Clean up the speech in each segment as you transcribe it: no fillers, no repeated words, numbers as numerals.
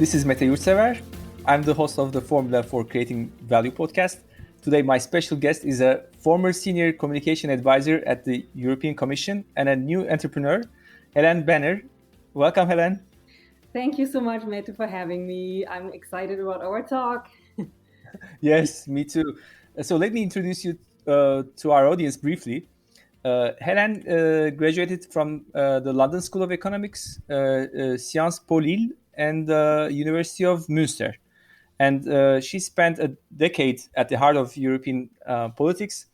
This is Mete Yurtsever. I'm the host of the Formula for Creating Value podcast. Today, my special guest is a former senior communication advisor at the European Commission and a new entrepreneur, Helene Banner. Welcome, Helene. Thank you so much, Mete, for having me. I'm excited about our talk. Yes, me too. So let me introduce you to our audience briefly. Helene graduated from the London School of Economics, Sciences Po Lille, and the University of Münster. And she spent a decade at the heart of European politics.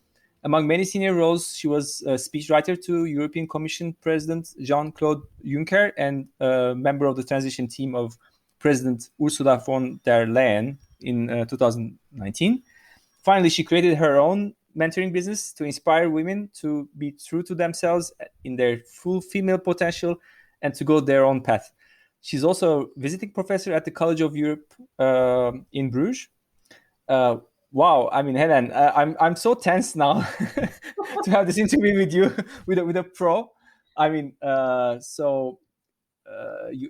Among many senior roles, she was a speechwriter to European Commission President Jean-Claude Juncker and a member of the transition team of President Ursula von der Leyen in 2019. Finally, she created her own mentoring business to inspire women to be true to themselves in their full female potential and to go their own path. She's also a visiting professor at the College of Europe in Bruges. Wow, I mean, Helen, I'm so tense now to have this interview with you, with a pro. I mean,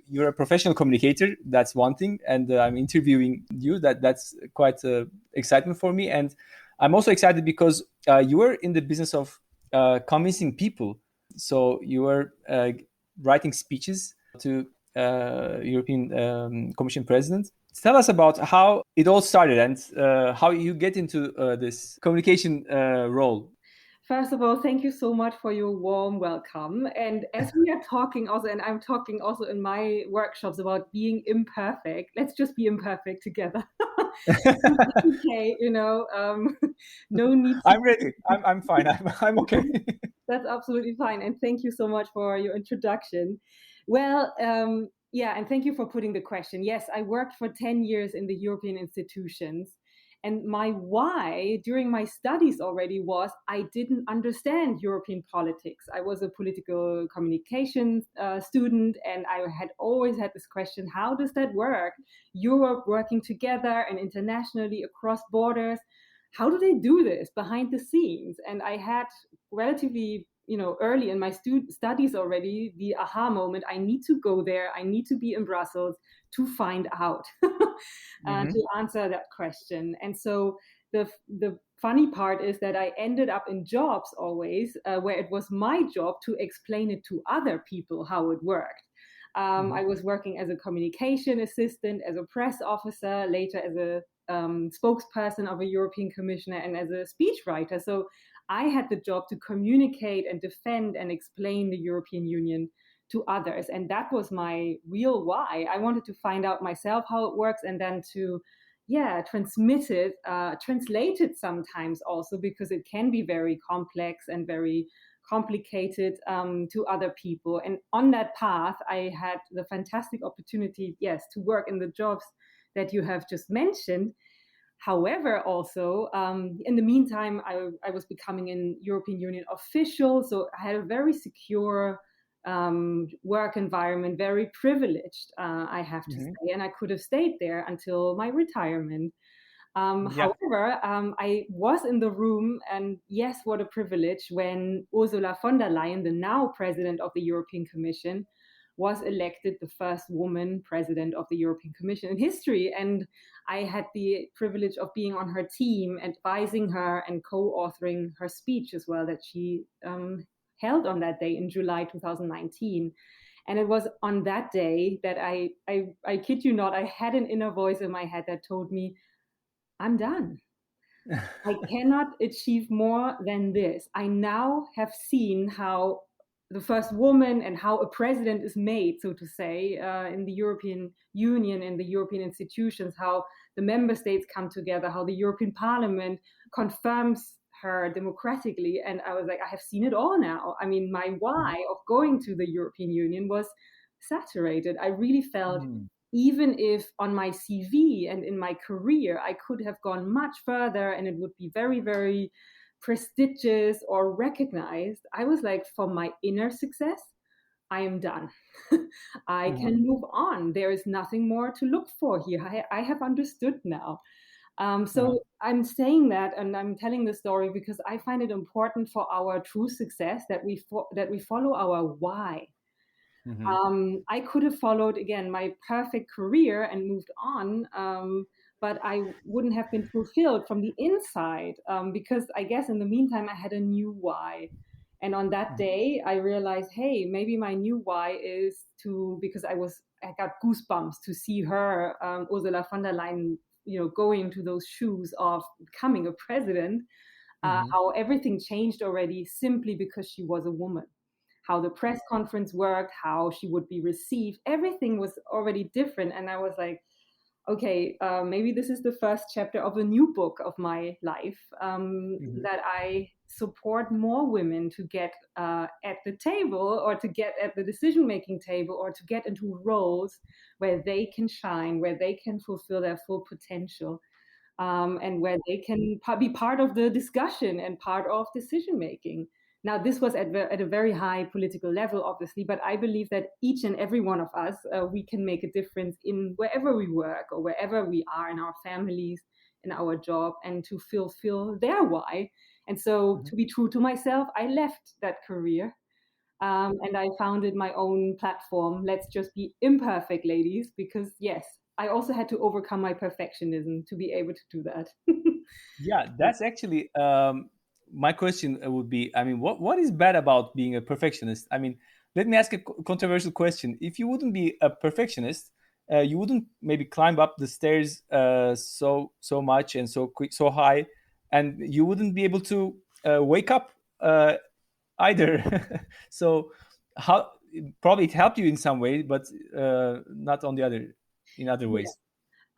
you're a professional communicator. That's one thing, and I'm interviewing you. That's quite excitement for me, and I'm also excited because you were in the business of convincing people. So you were writing speeches to European Commission president. Tell us about how it all started and how you get into this communication role. First of all, thank you so much for your warm welcome. And as we are talking also, and I'm talking also in my workshops about being imperfect, let's just be imperfect together. Okay, no need. I'm ready. I'm fine. I'm okay. That's absolutely fine. And thank you so much for your introduction. Well, yeah, and thank you for putting the question. Yes, I worked for 10 years in the European institutions. And my why during my studies already was I didn't understand European politics. I was a political communications student, and I had always had this question, how does that work? Europe working together and internationally across borders. How do they do this behind the scenes? And I had relatively early in my studies already the aha moment. I need to go there. I need to be in Brussels to find out to answer that question. And so the funny part is that I ended up in jobs always where it was my job to explain it to other people how it worked. I was working as a communication assistant, as a press officer, later as a spokesperson of a European commissioner, and as a speechwriter. So I had the job to communicate and defend and explain the European Union to others. And that was my real why. I wanted to find out myself how it works and then to, transmit it, translate it sometimes also, because it can be very complex and very complicated to other people. And on that path, I had the fantastic opportunity, to work in the jobs that you have just mentioned. However, also, in the meantime, I was becoming an European Union official. So I had a very secure work environment, very privileged, I have to say. And I could have stayed there until my retirement. However, I was in the room, and yes, what a privilege, when Ursula von der Leyen, the now president of the European Commission, was elected the first woman president of the European Commission in history. And I had the privilege of being on her team, advising her and co-authoring her speech as well that she held on that day in July 2019. And it was on that day that I kid you not, I had an inner voice in my head that told me, I'm done. I cannot achieve more than this. I now have seen how the first woman and how a president is made, so to say, in the European Union, in the European institutions, how the member states come together, how the European Parliament confirms her democratically. And I was like, I have seen it all now. I mean, my why of going to the European Union was saturated. I really felt even if on my CV and in my career, I could have gone much further and it would be very, very prestigious or recognized, I was like, for my inner success, I am done. I can move on. There is nothing more to look for here. I have understood now. So I'm saying that, and I'm telling the story because I find it important for our true success that we follow our why. Mm-hmm. I could have followed again my perfect career and moved on, but I wouldn't have been fulfilled from the inside, because I guess in the meantime I had a new why. And on that day, I realized, hey, maybe my new why is to, because I got goosebumps to see her, Ursula von der Leyen, going into those shoes of becoming a president, Mm-hmm. how everything changed already simply because she was a woman, how the press conference worked, how she would be received. Everything was already different. And I was like, okay, maybe this is the first chapter of a new book of my life, Mm-hmm. that I support more women to get at the table, or to get at the decision making table, or to get into roles where they can shine, where they can fulfill their full potential, and where they can be part of the discussion and part of decision making. Now, this was at a very high political level, obviously, but I believe that each and every one of us, we can make a difference in wherever we work or wherever we are in our families, in our job, and to fulfill their why. And so, Mm-hmm. to be true to myself, I left that career, and I founded my own platform. Let's just be imperfect, ladies, because yes, I also had to overcome my perfectionism to be able to do that. Yeah, that's actually my question would be. I mean, what is bad about being a perfectionist? I mean, let me ask a controversial question. If you wouldn't be a perfectionist, you wouldn't maybe climb up the stairs so much and so quick, so high, and you wouldn't be able to wake up either. So how probably it helped you in some way, but not on the other in other Yeah. ways.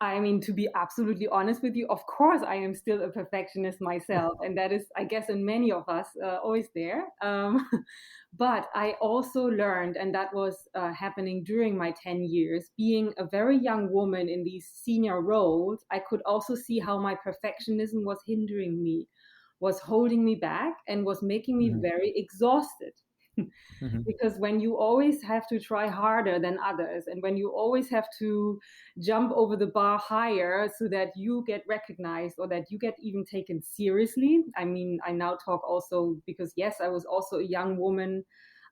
I mean, to be absolutely honest with you, of course, I am still a perfectionist myself. And that is, I guess, in many of us, always there. But I also learned, and that was happening during my 10 years, being a very young woman in these senior roles, I could also see how my perfectionism was hindering me, was holding me back, and was making me Hmm. very exhausted. Hmm. Because when you always have to try harder than others, and when you always have to jump over the bar higher so that you get recognized or that you get even taken seriously. I mean, I now talk also because, yes, I was also a young woman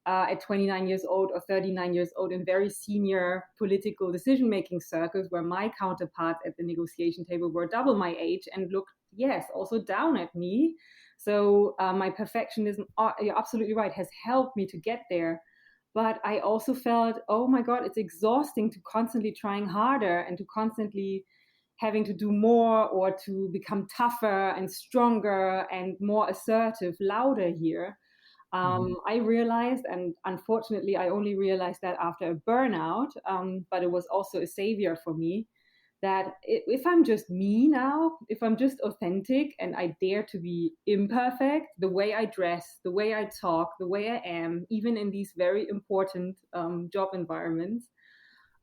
at 29 years old or 39 years old in very senior political decision making circles, where my counterparts at the negotiation table were double my age and looked, yes, also down at me. So my perfectionism, you're absolutely right, has helped me to get there. But I also felt, oh my God, it's exhausting to constantly trying harder and to constantly having to do more, or to become tougher and stronger and more assertive, louder here. Hmm. I realized, and unfortunately, I only realized that after a burnout, but it was also a savior for me, that if I'm just me now, if I'm just authentic and I dare to be imperfect, the way I dress, the way I talk, the way I am, even in these very important job environments,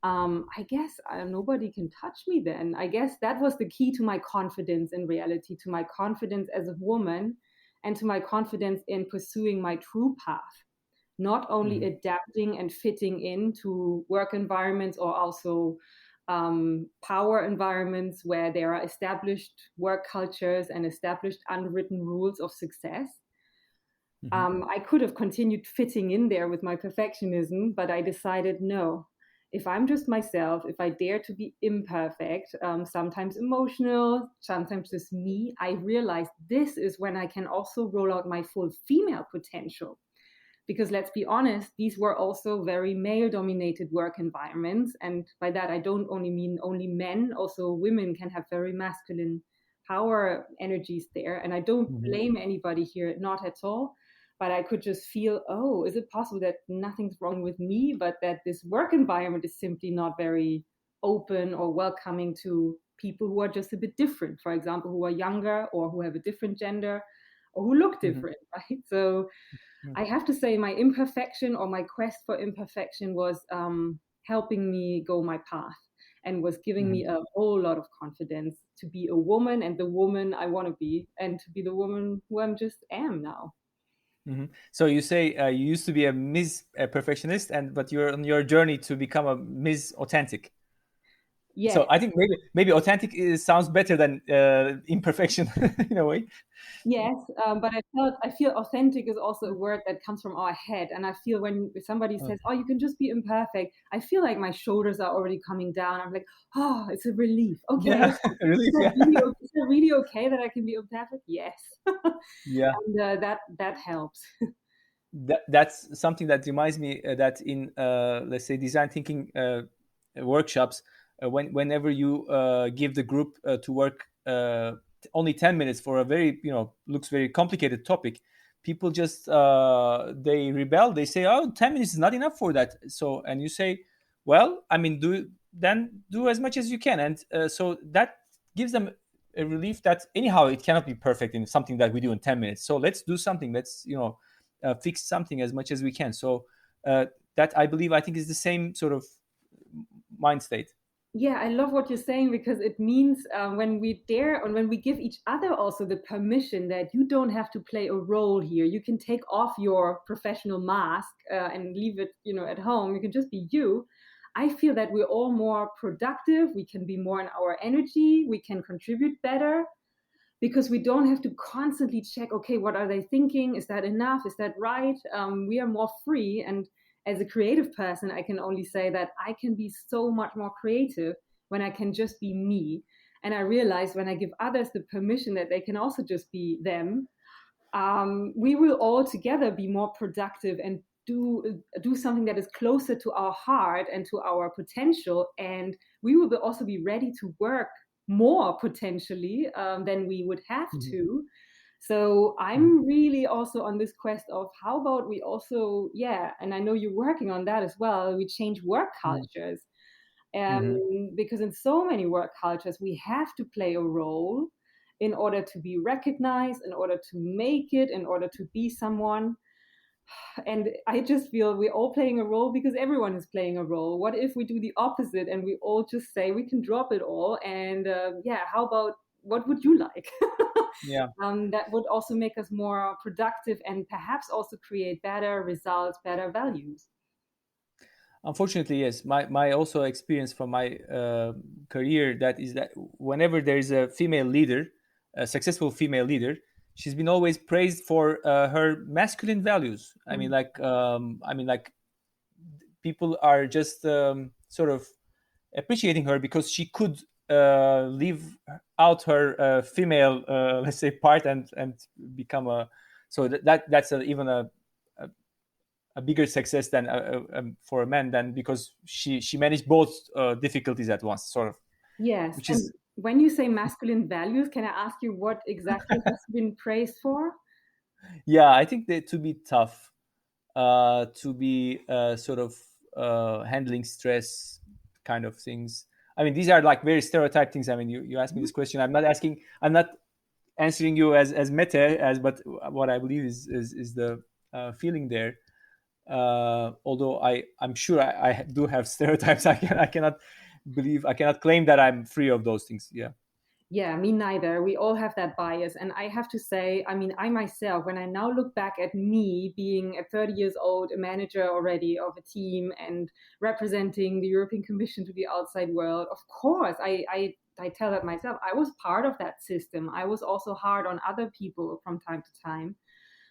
I guess nobody can touch me then. I guess that was the key to my confidence in reality, to my confidence as a woman, and to my confidence in pursuing my true path, not only Hmm. adapting and fitting into work environments, or also power environments where there are established work cultures and established unwritten rules of success. Hmm. I could have continued fitting in there with my perfectionism, but I decided no. If I'm just myself, if I dare to be imperfect, sometimes emotional, sometimes just me, I realized this is when I can also roll out my full female potential. Because let's be honest, these were also very male dominated work environments. And by that, I don't only mean only men, also women can have very masculine power energies there. And I don't Hmm. blame anybody here, not at all. But I could just feel, oh, is it possible that nothing's wrong with me, but that this work environment is simply not very open or welcoming to people who are just a bit different, for example, who are younger or who have a different gender or who look Hmm. different, right? So I have to say, my imperfection or my quest for imperfection was helping me go my path, and was giving Hmm. me a whole lot of confidence to be a woman and the woman I want to be, and to be the woman who I'm just am now. Hmm. So you say you used to be a Ms. Perfectionist, and but you're on your journey to become a Ms. Authentic. So Yes. I think maybe authentic sounds better than imperfection in a way. Yes, but I feel authentic is also a word that comes from our head, and I feel when somebody Uh, says, "Oh, you can just be imperfect," I feel like my shoulders are already coming down. I'm like, "Oh, it's a relief. Okay, yeah, relief. Yeah, is that really okay that I can be imperfect?" Yes, yeah. and that helps. That's something that reminds me that in let's say design thinking workshops, whenever you give the group to work only 10 minutes for a very looks very complicated topic, people just they rebel. They say, oh, 10 minutes is not enough for that. So and you say, well, I mean, do as much as you can. And so that gives them a relief that anyhow it cannot be perfect in something that we do in 10 minutes. So let's do something. Let's fix something as much as we can. So that I think is the same sort of mind state. Yeah, I love what you're saying because it means when we dare and when we give each other also the permission that you don't have to play a role here. You can take off your professional mask and leave it, at home. You can just be you. I feel that we're all more productive. We can be more in our energy. We can contribute better because we don't have to constantly check, okay, what are they thinking? Is that enough? Is that right? We are more free. And as a creative person, I can only say that I can be so much more creative when I can just be me. And I realize when I give others the permission that they can also just be them, we will all together be more productive and do something that is closer to our heart and to our potential, and we will also be ready to work more potentially than we would have Mhm. to. So Mhm. I'm really also on this quest of how about we also, yeah, and I know you're working on that as well, we change work Mhm. cultures, Mhm. because in so many work cultures, we have to play a role in order to be recognized, in order to make it, in order to be someone. And I just feel we're all playing a role because everyone is playing a role. What if we do the opposite and we all just say we can drop it all? And yeah, how about what would you like? Yeah. That would also make us more productive and perhaps also create better results, better values. Unfortunately, yes. My also experience from my career that is that whenever there is a female leader, a successful female leader, she's been always praised for her masculine values. Mm. I mean, like people are just sort of appreciating her because she could leave out her female, let's say, part and become a. So that's even a bigger success than for a man than because she managed both difficulties at once, sort of, Yes. which And is when you say masculine values, can I ask you what exactly has been praised for? yeah. I think that to be tough, to be sort of handling stress, kind of things. I mean, these are like very stereotype things. I mean, you asked me Mhm. this question. I'm not answering you as meta as, but what I believe is the feeling there. Although I'm sure I do have stereotypes. I cannot claim that I'm free of those things. Yeah. Yeah, me neither. We all have that bias. And I have to say, I mean, I myself, when I now look back at me being at 30 years old, a manager already of a team and representing the European Commission to the outside world, of course, I tell that myself. I was part of that system. I was also hard on other people from time to time.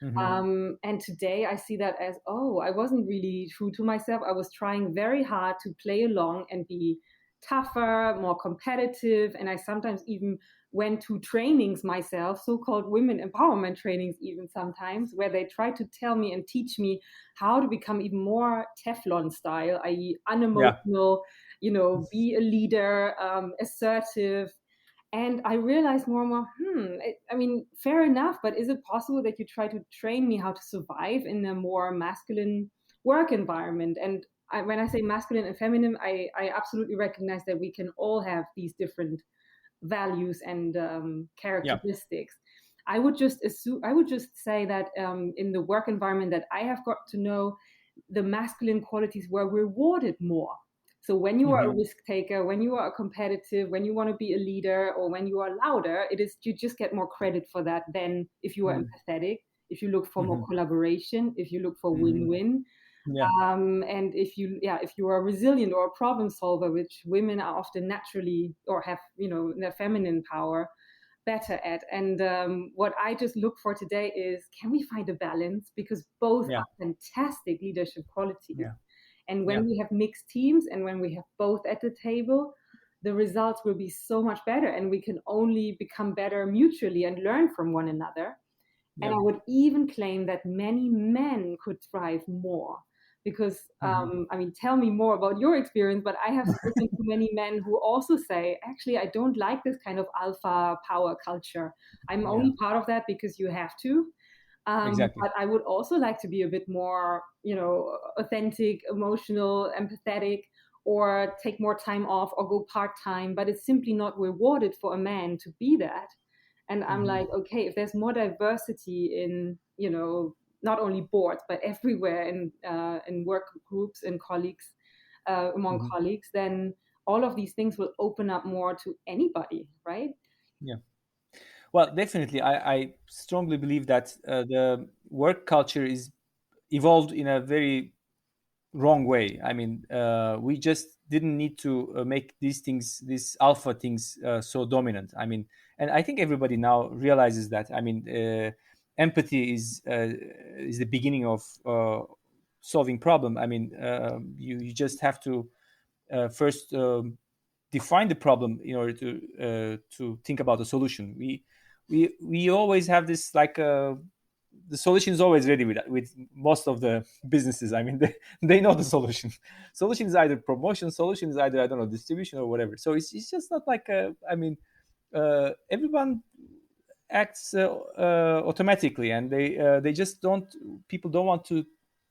Hmm. And today I see that as, oh, I wasn't really true to myself. I was trying very hard to play along and be tougher, more competitive. And I sometimes even went to trainings myself, so called women empowerment trainings, even sometimes, where they try to tell me and teach me how to become even more Teflon style, i.e., Yeah. unemotional, be a leader, assertive, and I realized more and more, I mean, fair enough, but is it possible that you try to train me how to survive in a more masculine work environment? And when I say masculine and feminine, I absolutely recognize that we can all have these different values and Yeah. characteristics. I would just assume, I would just say that in the work environment that I have got to know, the masculine qualities were rewarded more. So when you are a Hmm. risk taker, when you are competitive, when you want to be a leader, or when you are louder, it is, you just get more credit for that than if you are empathetic, if you look for more Hmm. collaboration, if you look for Hmm. win-win. Yeah. And if you are resilient or a problem solver, which women are often naturally or have, their feminine power better at. And what I just look for today is, can we find a balance? Because both Yeah. are fantastic leadership qualities. Yeah. And Yeah. when we have mixed teams and when we have both at the table, the results will be so much better, and we can only become better mutually and learn from one another. And Yeah. I would even claim that many men could thrive more because, Mhm. I mean, tell me more about your experience, but I have spoken to many men who also say, actually, I don't like this kind of alpha power culture. I'm Yeah. only part of that because you have to. Exactly. But I would also like to be a bit more, authentic, emotional, empathetic, or take more time off or go part time. But it's simply not rewarded for a man to be that. And I'm Mhm. like, okay, if there's more diversity in, not only boards but everywhere in work groups and colleagues, among Mhm. colleagues, then all of these things will open up more to anybody, right? Yeah. Well, definitely, I strongly believe that the work culture is evolved in a very wrong way. I mean, we just didn't need to make these things, these alpha things, so dominant. I mean, and I think everybody now realizes that. I mean, empathy is the beginning of solving problem. I mean, you just have to first define the problem in order to think about a solution. We always have this like the solution is always ready with most of the businesses. I mean, they know the solution. Solution is either promotion, solution is either, I don't know, distribution or whatever. So it's just not like I mean, everyone acts automatically, and they just don't. People don't want to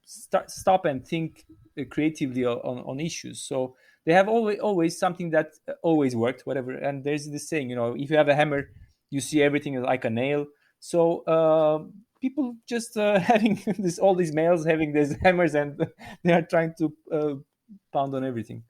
stop and think creatively on issues. So they have always something that always worked, whatever. And there's this saying, if you have a hammer, you see everything like a nail. So people just having this, all these males having these hammers, and they are trying to pound on everything.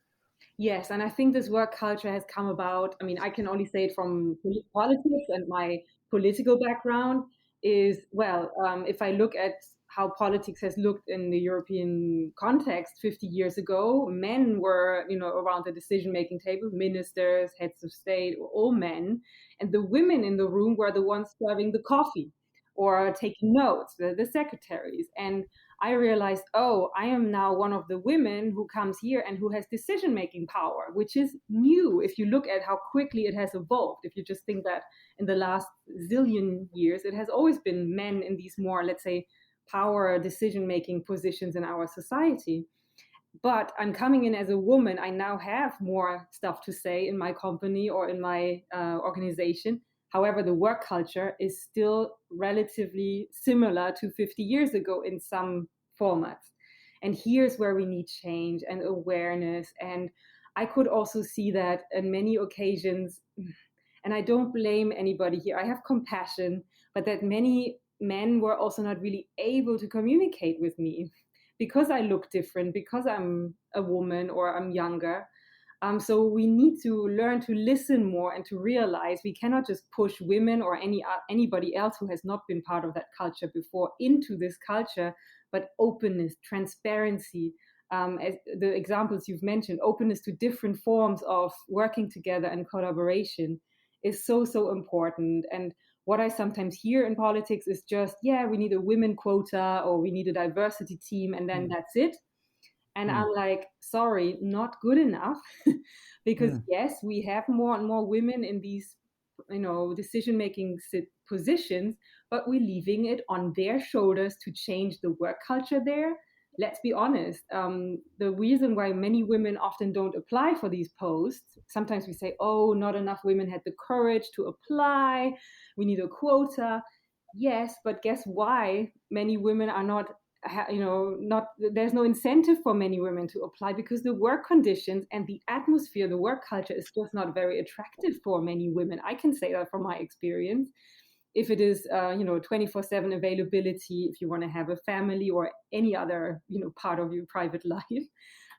Yes, and I think this work culture has come about. I mean, I can only say it from politics and my political background. Is well, if I look at how politics has looked in the European context 50 years ago, men were, around the decision-making table, ministers, heads of state, were all men, and the women in the room were the ones serving the coffee or taking notes, the secretaries. And I realized, oh, I am now one of the women who comes here and who has decision making power, which is new if you look at how quickly it has evolved. If you just think that in the last zillion years, it has always been men in these more, let's say, power decision making positions in our society. But I'm coming in as a woman. I now have more stuff to say in my company or in my organization. However, the work culture is still relatively similar to 50 years ago in some formats. And here's where we need change and awareness. And I could also see that in many occasions, and I don't blame anybody here, I have compassion, but that many men were also not really able to communicate with me because I look different, because I'm a woman or I'm younger. So we need to learn to listen more and to realize we cannot just push women or anybody else who has not been part of that culture before into this culture, but openness, transparency, as the examples you've mentioned, openness to different forms of working together and collaboration is so important. And what I sometimes hear in politics is just, yeah, we need a women quota or we need a diversity team, and then Mm, that's it. And mm, I'm like, sorry, not good enough. Because mm, yes, we have more and more women in these, decision making positions, but we're leaving it on their shoulders to change the work culture there. Let's be honest. The reason why many women often don't apply for these posts, sometimes we say, oh, not enough women had the courage to apply. We need a quota. Yes, but guess why many women are not, not, there's no incentive for many women to apply because the work conditions and the atmosphere, the work culture is just not very attractive for many women. I can say that from my experience. If it is 24/7 availability, if you want to have a family or any other part of your private life,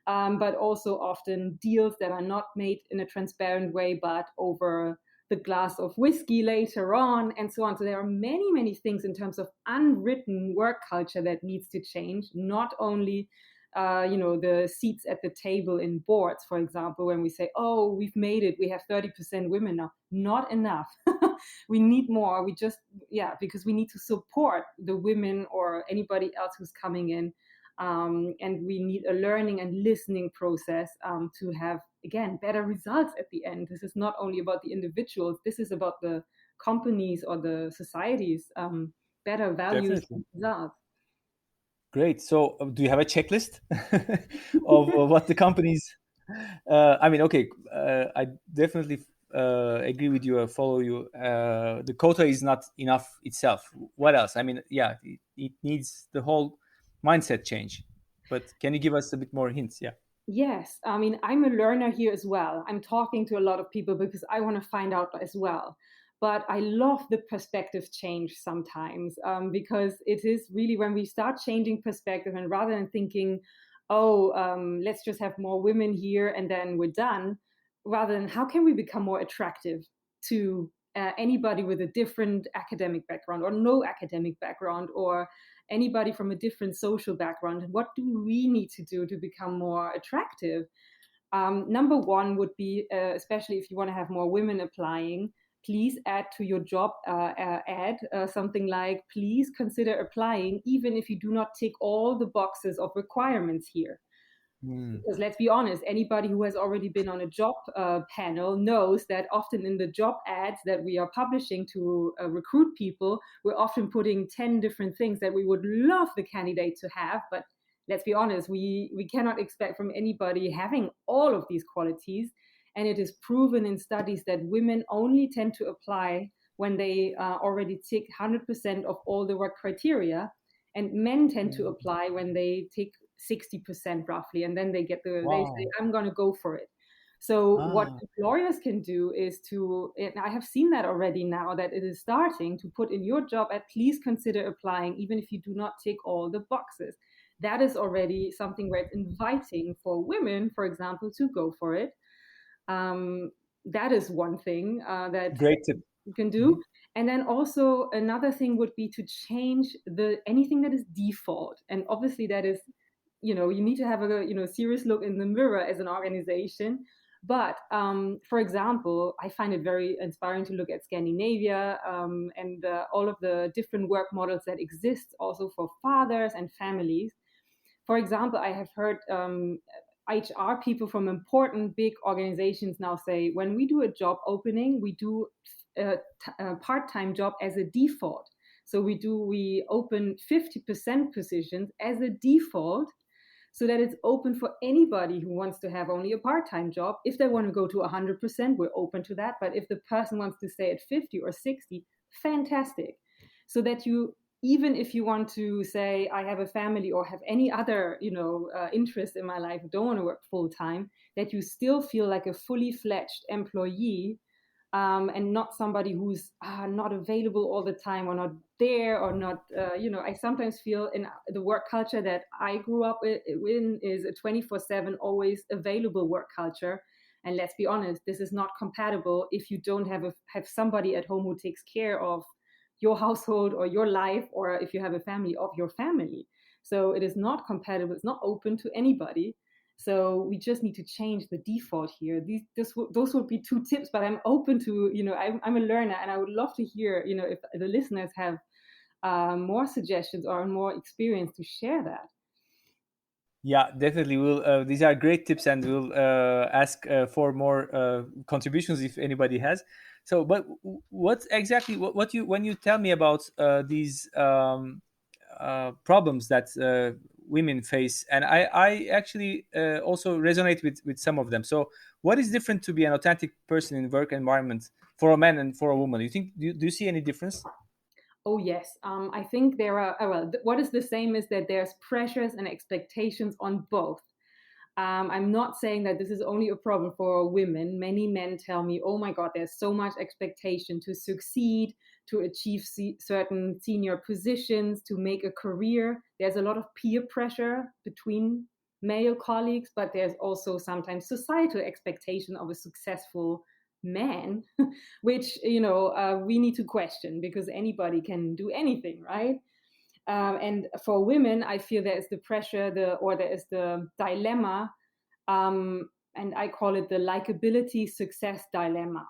but also often deals that are not made in a transparent way, but over the glass of whiskey later on, and so on. So there are many things in terms of unwritten work culture that needs to change, not only the seats at the table in boards, for example, when we say, oh, we've made it, we have 30% women now. Not enough. We need more. Because we need to support the women or anybody else who's coming in. And we need a learning and listening process to have, again, better results at the end. This is not only about the individuals, this is about the companies or the societies, better values Definitely. and results. Great. So, do you have a checklist of what the companies? I mean, okay, I definitely agree with you. Follow you. The quota is not enough itself. What else? I mean, yeah, it needs the whole mindset change. But can you give us a bit more hints? Yeah. Yes, I mean, I'm a learner here as well. I'm talking to a lot of people because I want to find out as well. But I love the perspective change sometimes, because it is really when we start changing perspective, and rather than thinking, oh, let's just have more women here and then we're done, rather than how can we become more attractive to anybody with a different academic background or no academic background, or anybody from a different social background. What do we need to do to become more attractive? Number one would be, especially if you want to have more women applying, please add to your job ad something like, please consider applying even if you do not tick all the boxes of requirements here. Mm. Because let's be honest, anybody who has already been on a job panel knows that often in the job ads that we are publishing to recruit people, we're often putting 10 different things that we would love the candidate to have. But let's be honest, we cannot expect from anybody having all of these qualities. And it is proven in studies that women only tend to apply when they already tick 100% of all the work criteria. And men tend to apply when they tick 60% roughly, and then they say, Wow. I'm going to go for it. So what Ah. employers can do is to, and I have seen that already now that it is starting to put in your job at please consider applying even if you do not tick all the boxes. That is already something where it's inviting for women, for example, to go for it. That is one thing that Great tip. you can do. Mhm. And then also another thing would be to change the anything that is default. And obviously that is, you need to have a serious look in the mirror as an organization. But for example, I find it very inspiring to look at Scandinavia, and all of the different work models that exist also for fathers and families. For example, I have heard HR people from important big organizations now say, when we do a job opening, we do a part-time job as a default. So we open 50% positions as a default, so that it's open for anybody who wants to have only a part-time job. If they want to go to 100%, we're open to that. But if the person wants to stay at 50 or 60, fantastic. So that you, even if you want to say, I have a family or have any other, interest in my life, don't want to work full time, that you still feel like a fully fledged employee, and not somebody who's not available all the time or not there or not, I sometimes feel in the work culture that I grew up in is a 24/7 always available work culture. And let's be honest, this is not compatible if you don't have somebody at home who takes care of your household or your life, or if you have a family, of your family. So it is not compatible, it's not open to anybody. So we just need to change the default here. Those would be two tips, but I'm open to, I'm a learner and I would love to hear, if the listeners have more suggestions or more experience to share that. Yeah, definitely. We'll. These are great tips, and we'll ask for more contributions if anybody has. So, but what exactly what you when you tell me about these problems that women face, and I actually also resonate with some of them. So, what is different to be an authentic person in work environment for a man and for a woman? Do you see any difference? Oh, yes. I think there are, what is the same is that there's pressures and expectations on both. I'm not saying that this is only a problem for women. Many men tell me, oh my God, there's so much expectation to succeed, to achieve certain senior positions, to make a career. There's a lot of peer pressure between male colleagues, but there's also sometimes societal expectation of a successful man, which, we need to question because anybody can do anything, right? And for women, I feel there is the pressure, there is the dilemma, and I call it the likability success dilemma.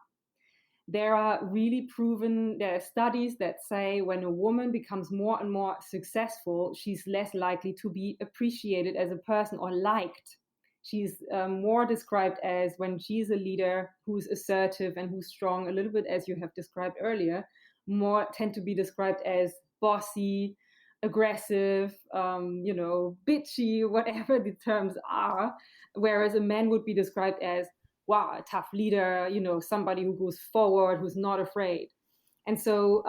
There are there are studies that say when a woman becomes more and more successful, she's less likely to be appreciated as a person or liked. She's more described as, when she's a leader who's assertive and who's strong, a little bit as you have described earlier, more tend to be described as bossy, aggressive, bitchy, whatever the terms are. Whereas a man would be described as, wow, a tough leader, somebody who goes forward, who's not afraid. And so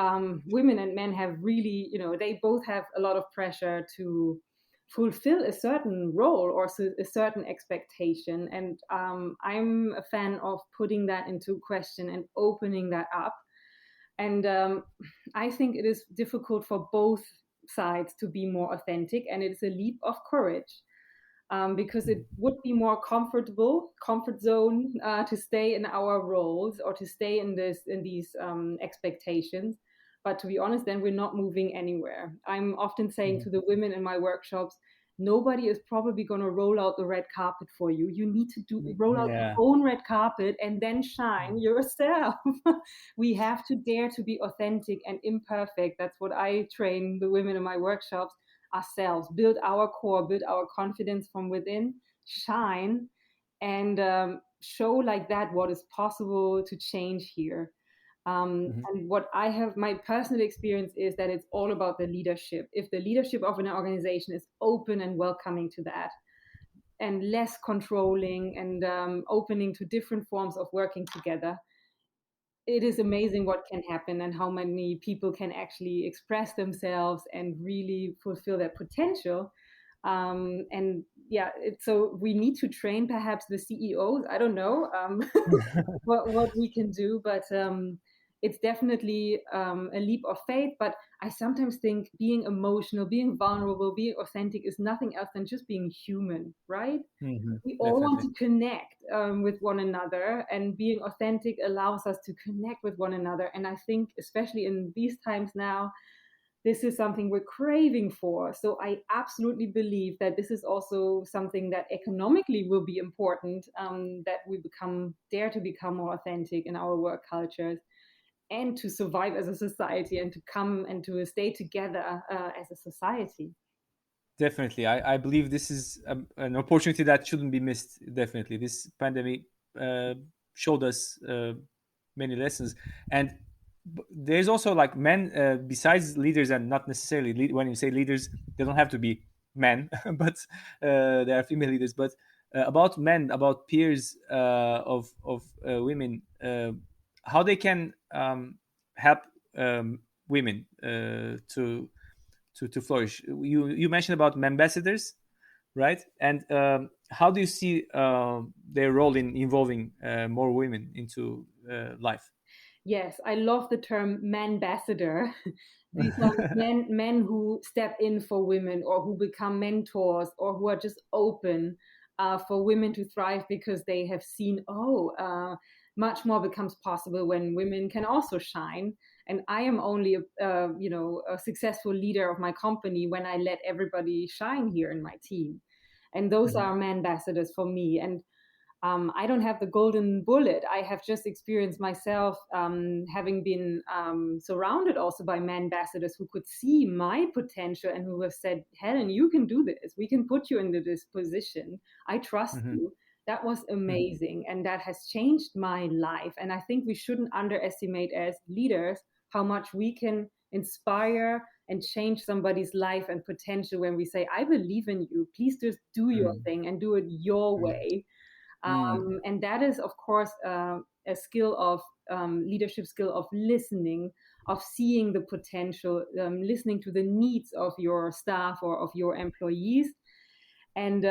women and men have really, they both have a lot of pressure to fulfill a certain role or a certain expectation. And I'm a fan of putting that into question and opening that up. And I think it is difficult for both sides to be more authentic, and it's a leap of courage, because it would be more comfort zone, to stay in our roles or to stay in these expectations. But to be honest, then we're not moving anywhere. I'm often saying to the women in my workshops, nobody is probably going to roll out the red carpet for you. You need to roll out your Yeah. own red carpet and then shine yourself. We have to dare to be authentic and imperfect. That's what I train the women in my workshops. Ourselves, build our core, build our confidence from within, shine, and show like that what is possible to change here. Mhm. And what I have, my personal experience is that it's all about the leadership. If the leadership of an organization is open and welcoming to that, and less controlling, and opening to different forms of working together, it is amazing what can happen and how many people can actually express themselves and really fulfill their potential. And yeah, so we need to train perhaps the CEOs. I don't know what we can do, but it's definitely a leap of faith. But I sometimes think being emotional, being vulnerable, being authentic is nothing else than just being human, right? Mhm. We all want Definitely. to connect with one another, and being authentic allows us to connect with one another. And I think, especially in these times now, this is something we're craving for. So I absolutely believe that this is also something that economically will be important, that we dare to become more authentic in our work cultures, and to survive as a society, and to come and to stay together as a society. Definitely, I believe this is an opportunity that shouldn't be missed. Definitely, this pandemic uh, showed us many lessons, and there's also like men besides leaders, and not necessarily when you say leaders, they don't have to be men, but there are female leaders. But about men, about peers of women, how they can help women to flourish. You mentioned about ambassadors, right? And how do you see their role in involving more women into life? Yes, I love the term manbassador. These are men who step in for women, or who become mentors, or who are just open for women to thrive, because they have seen, much more becomes possible when women can also shine. And I am only a successful leader of my company when I let everybody shine here in my team. And those Mhm. are manbassadors for me. And I don't have the golden bullet. I have just experienced myself, having been surrounded also by men ambassadors who could see my potential, and who have said, Helen, you can do this. We can put you into this position. I trust Mhm. you. That was Mhm. amazing. And that has changed my life. And I think we shouldn't underestimate, as leaders, how much we can inspire and change somebody's life and potential when we say, I believe in you. Please just do your Mhm. thing and do it your Mhm. way. Mhm. And that is, of course, a skill of leadership skill of listening, of seeing the potential, listening to the needs of your staff or of your employees. And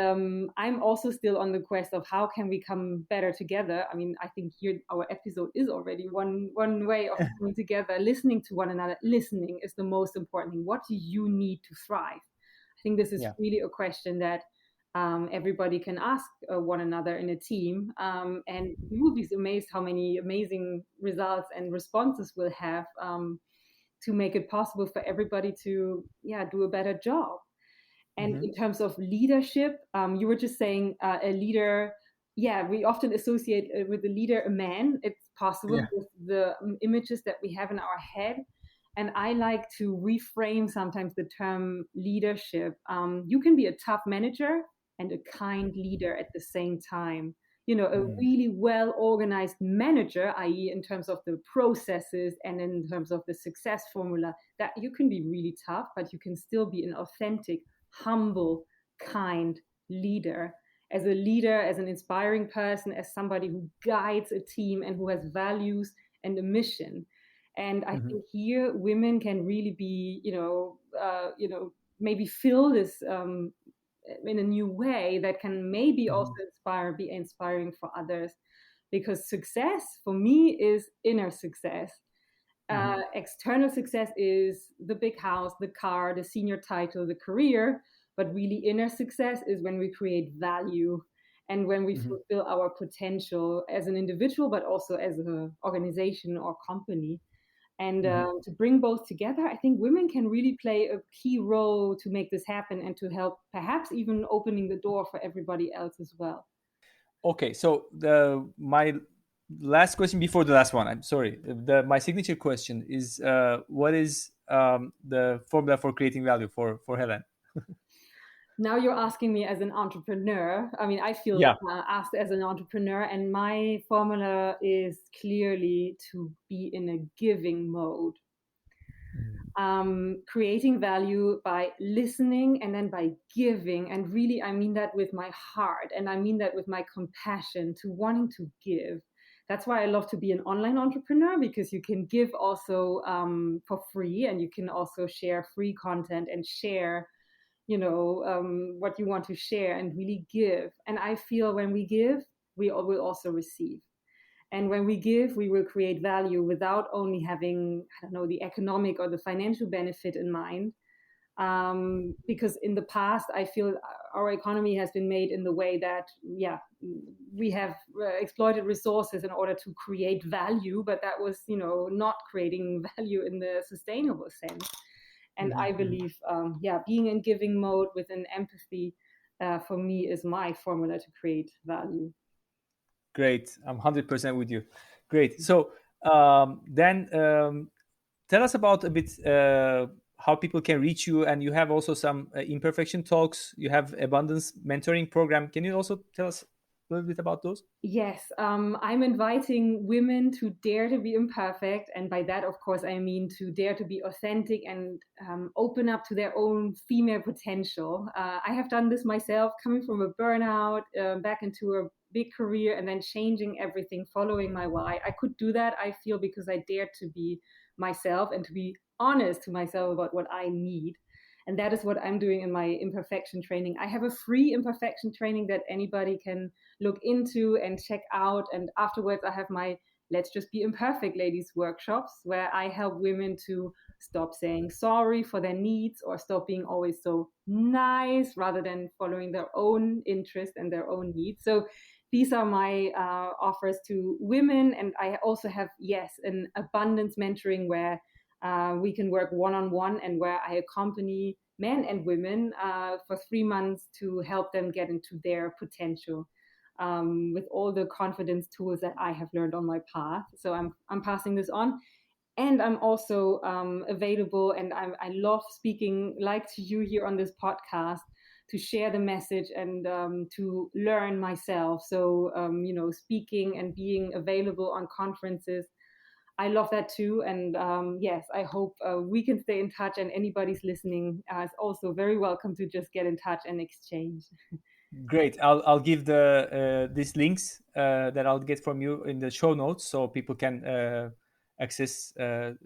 I'm also still on the quest of how can we come better together. I mean, I think here our episode is already one way of coming together, listening to one another. Listening is the most important thing. What do you need to thrive? I think this is Yeah. really a question that everybody can ask one another in a team. And you will be amazed how many amazing results and responses we'll have, to make it possible for everybody to do a better job. And Hmm. in terms of leadership, you were just saying a leader. Yeah, we often associate with the leader a man. It's possible Yeah. with the images that we have in our head. And I like to reframe sometimes the term leadership. You can be a tough manager and a kind leader at the same time. You know, a Mm. really well organized manager, i.e., in terms of the processes and in terms of the success formula, that you can be really tough, but you can still be an authentic, humble, kind leader. As a leader, as an inspiring person, as somebody who guides a team and who has values and a mission. And I Hmm. think here women can really be, maybe fill this in a new way that can maybe also Hmm. be inspiring for others. Because success for me is inner success. Hmm. External success is the big house, the car, the senior title, the career. But really, inner success is when we create value and when we Hmm. fulfill our potential as an individual, but also as an organization or company. And Hmm. to bring both together, I think women can really play a key role to make this happen and to help perhaps even opening the door for everybody else as well. Okay, so the my last question before the last one. I'm sorry. The my signature question is, what is the formula for creating value for Helen? Now you're asking me as an entrepreneur. I mean, I feel Yeah. asked as an entrepreneur, and my formula is clearly to be in a giving mode. Creating value by listening and then by giving. And really, I mean that with my heart and I mean that with my compassion to wanting to give. That's why I love to be an online entrepreneur, because you can give also for free, and you can also share free content and share what you want to share and really give. And I feel when we give, we will also receive. And when we give, we will create value without only having, I don't know, the economic or the financial benefit in mind. Because in the past, I feel our economy has been made in the way that, we have exploited resources in order to create value, but that was, not creating value in the sustainable sense. And Hmm. I Hmm. believe, being in giving mode with an empathy, for me is my formula to create value. Great. I'm 100% with you. Great. So then tell us about a bit how people can reach you, and you have also some imperfection talks. You have abundance mentoring program. Can you also tell us a little bit about those? Yes, I'm inviting women to dare to be imperfect. And by that, of course, I mean to dare to be authentic and open up to their own female potential. I have done this myself, coming from a burnout back into a big career and then changing everything, following my why. I could do that, I feel, because I dared to be myself and to be honest to myself about what I need. And that is what I'm doing in my imperfection training. I have a free imperfection training that anybody can look into and check out. And afterwards, I have my Let's Just Be Imperfect Ladies workshops, where I help women to stop saying sorry for their needs or stop being always so nice rather than following their own interest and their own needs. So these are my offers to women. And I also have, yes, an abundance mentoring where we can work one on one and where I accompany men and women for 3 months to help them get into their potential with all the confidence tools that I have learned on my path. So I'm passing this on. And I'm also available, and I love speaking like to you here on this podcast to share the message and to learn myself. So, speaking and being available on conferences, I love that too. And yes, I hope we can stay in touch, and anybody's listening is also very welcome to just get in touch and exchange. Great. I'll give the these links that I'll get from you in the show notes, so people can access to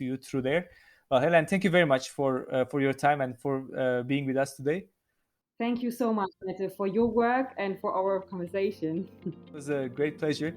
you through there. Well, Helen, thank you very much for your time and for being with us today. Thank you so much, Mette, for your work and for our conversation. It was a great pleasure.